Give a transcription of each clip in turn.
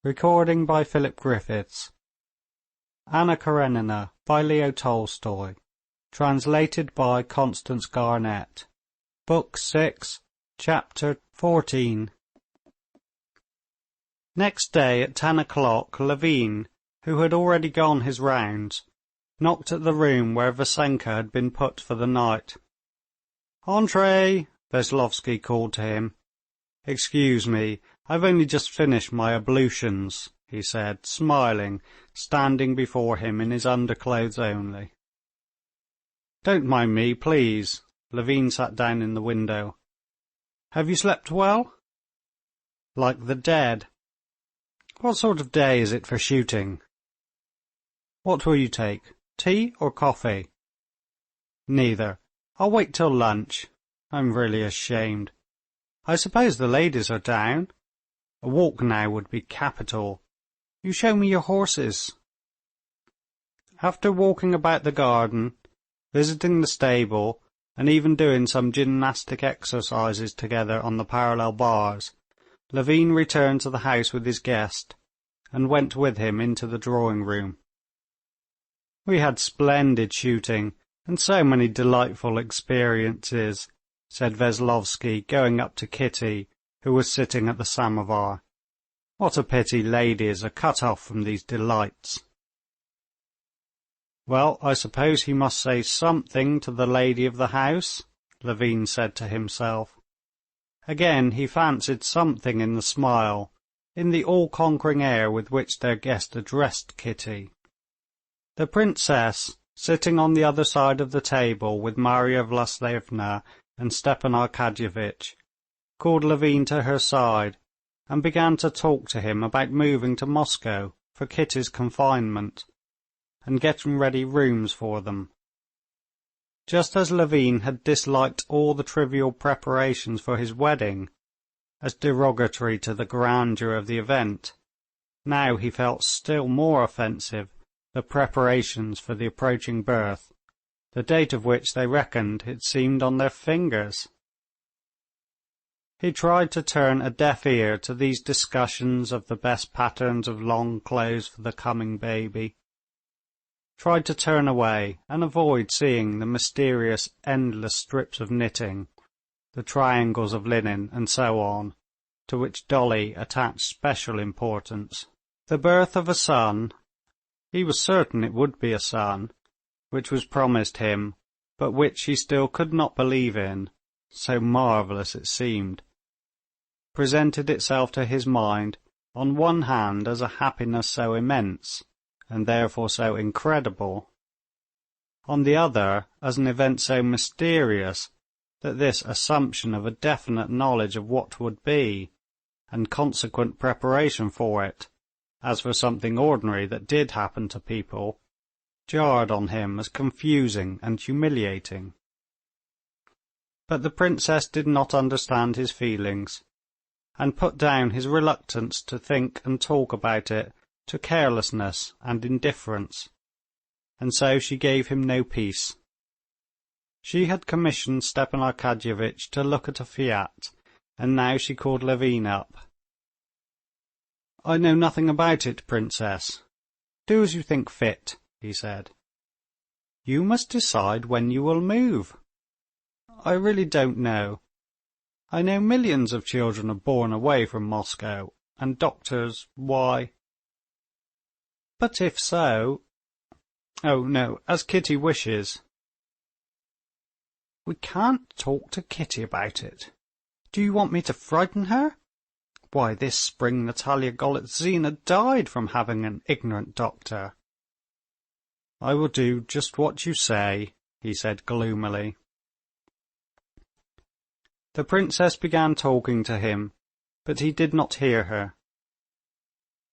Recording by Philip Griffiths. Anna Karenina by Leo Tolstoy. Translated by Constance Garnett. Book 6, Chapter 14. Next day at 10 o'clock, Levin, who had already gone his rounds, knocked at the room where Vasenka had been put for the night. "Entrez!" Veslovsky called to him. "Excuse me, I've only just finished my ablutions," he said, smiling, standing before him in his underclothes only. "Don't mind me, please." Levin sat down in the window. "Have you slept well?" "Like the dead." "What sort of day is it for shooting?" "What will you take, tea or coffee?" "Neither. I'll wait till lunch. I'm really ashamed. I suppose the ladies are down? A walk now would be capital. You show me your horses." After walking about the garden, visiting the stable, and even doing some gymnastic exercises together on the parallel bars, Levin returned to the house with his guest, and went with him into the drawing-room. "We had splendid shooting, and so many delightful experiences," said Veslovsky, going up to Kitty, who was sitting at the samovar. "What a pity ladies are cut off from these delights." "Well, I suppose he must say something to the lady of the house," Levin said to himself. Again he fancied something in the smile, in the all-conquering air with which their guest addressed Kitty. The princess, sitting on the other side of the table with Marya Vlasyevna and Stepan Arkadyevitch, called Levin to her side and began to talk to him about moving to Moscow for Kitty's confinement, and getting ready rooms for them. Just as Levin had disliked all the trivial preparations for his wedding, as derogatory to the grandeur of the event, now he felt still more offensive the preparations for the approaching birth, the date of which they reckoned, it seemed, on their fingers. He tried to turn a deaf ear to these discussions of the best patterns of long clothes for the coming baby, tried to turn away and avoid seeing the mysterious, endless strips of knitting, the triangles of linen, and so on, to which Dolly attached special importance. The birth of a son, he was certain it would be a son, which was promised him, but which he still could not believe in, so marvellous it seemed, presented itself to his mind on one hand as a happiness so immense, and therefore so incredible, on the other as an event so mysterious that this assumption of a definite knowledge of what would be, and consequent preparation for it, as for something ordinary that did happen to people, jarred on him as confusing and humiliating. But the princess did not understand his feelings, and put down his reluctance to think and talk about it to carelessness and indifference, and so she gave him no peace. She had commissioned Stepan Arkadyevitch to look at a Fiat, and now she called Levin up. "I know nothing about it, princess. Do as you think fit," he said. "You must decide when you will move." "I really don't know. I know millions of children are born away from Moscow, and doctors, why—" "But if so—" "Oh, no, as Kitty wishes." "We can't talk to Kitty about it. Do you want me to frighten her? Why, this spring Natalia Golitzina died from having an ignorant doctor." "I will do just what you say," he said gloomily. The princess began talking to him, but he did not hear her.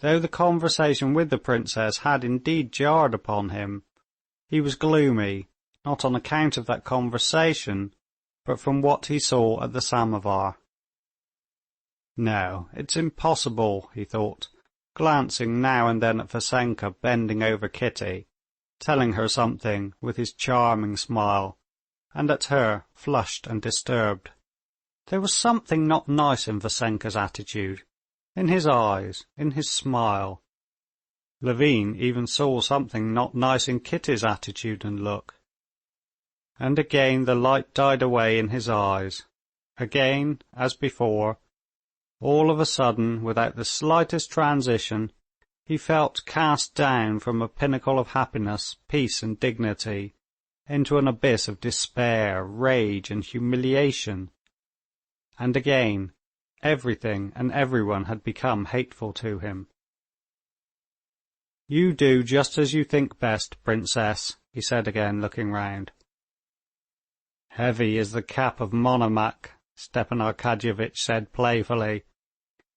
Though the conversation with the princess had indeed jarred upon him, he was gloomy, not on account of that conversation, but from what he saw at the samovar. "No, it's impossible," he thought, glancing now and then at Vasenka bending over Kitty, telling her something with his charming smile, and at her, flushed and disturbed. There was something not nice in Vasenka's attitude, in his eyes, in his smile. Levin even saw something not nice in Kitty's attitude and look. And again the light died away in his eyes. Again, as before, all of a sudden, without the slightest transition, he felt cast down from a pinnacle of happiness, peace and dignity, into an abyss of despair, rage and humiliation. And again, everything and everyone had become hateful to him. "You do just as you think best, Princess," he said again, looking round. "Heavy is the cap of Monomakh," Stepan Arkadyevitch said playfully,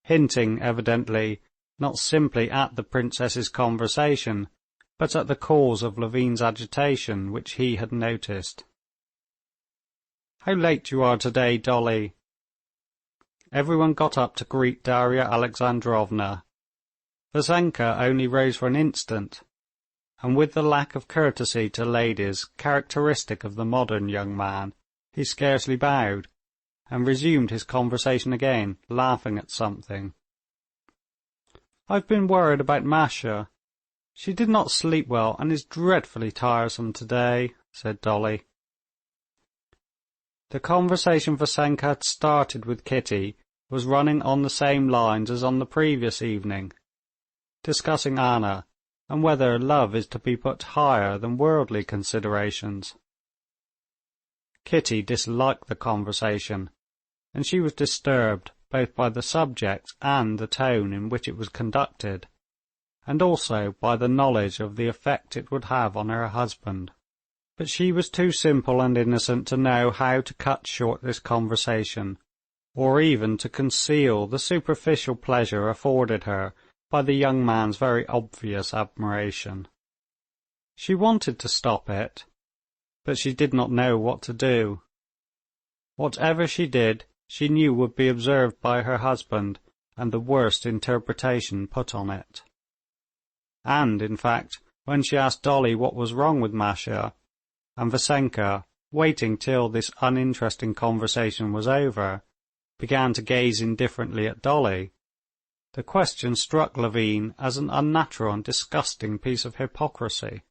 hinting evidently not simply at the princess's conversation, but at the cause of Levin's agitation, which he had noticed. "How late you are today, Dolly!" Everyone got up to greet Darya Alexandrovna. Vasenka only rose for an instant, and with the lack of courtesy to ladies characteristic of the modern young man, he scarcely bowed, and resumed his conversation again, laughing at something. "I've been worried about Masha. She did not sleep well and is dreadfully tiresome today," said Dolly. The conversation Vasenka had started with Kitty was running on the same lines as on the previous evening, discussing Anna, and whether love is to be put higher than worldly considerations. Kitty disliked the conversation, and she was disturbed both by the subject and the tone in which it was conducted, and also by the knowledge of the effect it would have on her husband. But she was too simple and innocent to know how to cut short this conversation, or even to conceal the superficial pleasure afforded her by the young man's very obvious admiration. She wanted to stop it, but she did not know what to do. Whatever she did, she knew would be observed by her husband and the worst interpretation put on it. And, in fact, when she asked Dolly what was wrong with Masha, and Vasenka, waiting till this uninteresting conversation was over, began to gaze indifferently at Dolly, the question struck Levin as an unnatural and disgusting piece of hypocrisy.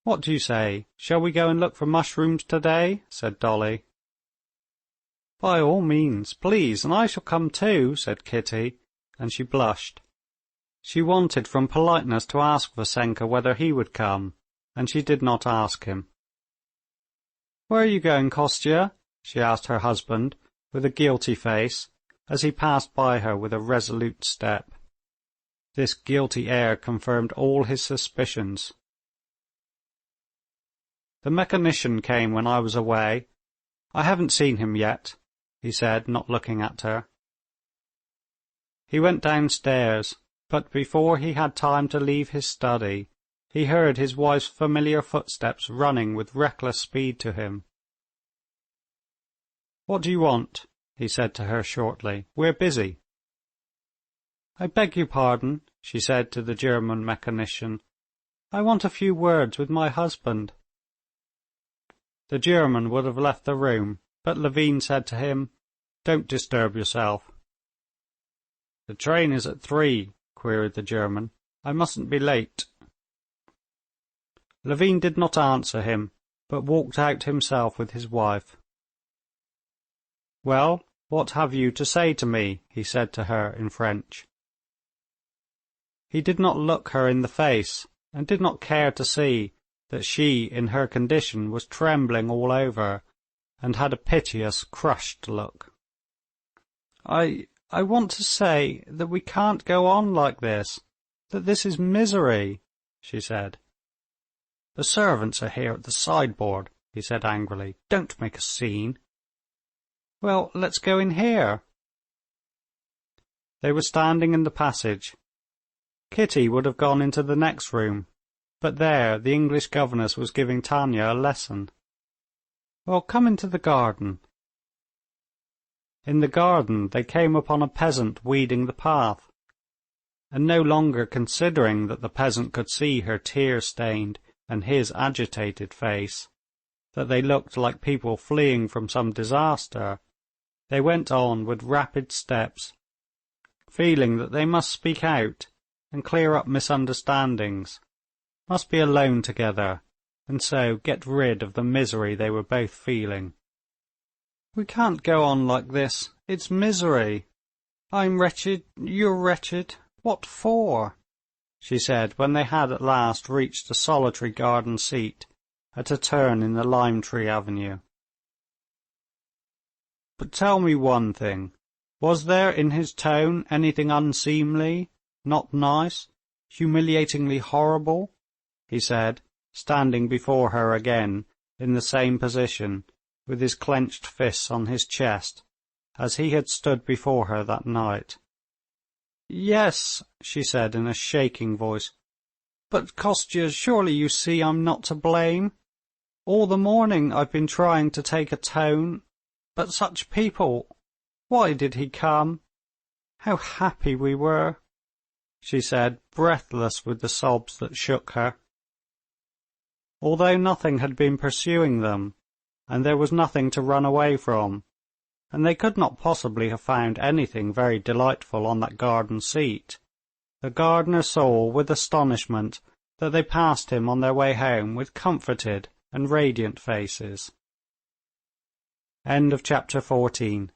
"What do you say? Shall we go and look for mushrooms today?" said Dolly. "By all means, please, and I shall come too," said Kitty, and she blushed. She wanted from politeness to ask Vasenka whether he would come, and she did not ask him. "Where are you going, Kostya?" she asked her husband, with a guilty face, as he passed by her with a resolute step. This guilty air confirmed all his suspicions. "The mechanician came when I was away. I haven't seen him yet," he said, not looking at her. He went downstairs, but before he had time to leave his study, he heard his wife's familiar footsteps running with reckless speed to him. "What do you want?" he said to her shortly. "We're busy." "I beg your pardon," she said to the German mechanician. "I want a few words with my husband." The German would have left the room, but Levin said to him, "Don't disturb yourself." "The train is at 3, queried the German. "I mustn't be late." Levin did not answer him, but walked out himself with his wife. "Well, what have you to say to me?" he said to her in French. He did not look her in the face, and did not care to see that she in her condition was trembling all over, and had a piteous, crushed look. I want to say that we can't go on like this, that this is misery," she said. "The servants are here at the sideboard," he said angrily. "Don't make a scene." "Well, let's go in here." They were standing in the passage. Kitty would have gone into the next room, but there the English governess was giving Tanya a lesson. "Well, come into the garden." In the garden they came upon a peasant weeding the path, and no longer considering that the peasant could see her tear-stained and his agitated face, that they looked like people fleeing from some disaster, they went on with rapid steps feeling that they must speak out and clear up misunderstandings, must be alone together, and so get rid of the misery they were both feeling. "We can't go on like this. It's misery. I'm wretched, you're wretched. What for?" she said when they had at last reached a solitary garden seat at a turn in the lime tree avenue. "But tell me one thing. Was there in his tone anything unseemly, not nice, humiliatingly horrible?" he said, standing before her again in the same position, with his clenched fists on his chest, as he had stood before her that night. "Yes," she said in a shaking voice. "But, Kostya, surely you see I'm not to blame. All the morning I've been trying to take a tone, but such people... Why did he come? How happy we were!" she said, breathless with the sobs that shook her. Although nothing had been pursuing them, and there was nothing to run away from, and they could not possibly have found anything very delightful on that garden seat, the gardener saw with astonishment that they passed him on their way home with comforted and radiant faces. Chapter 14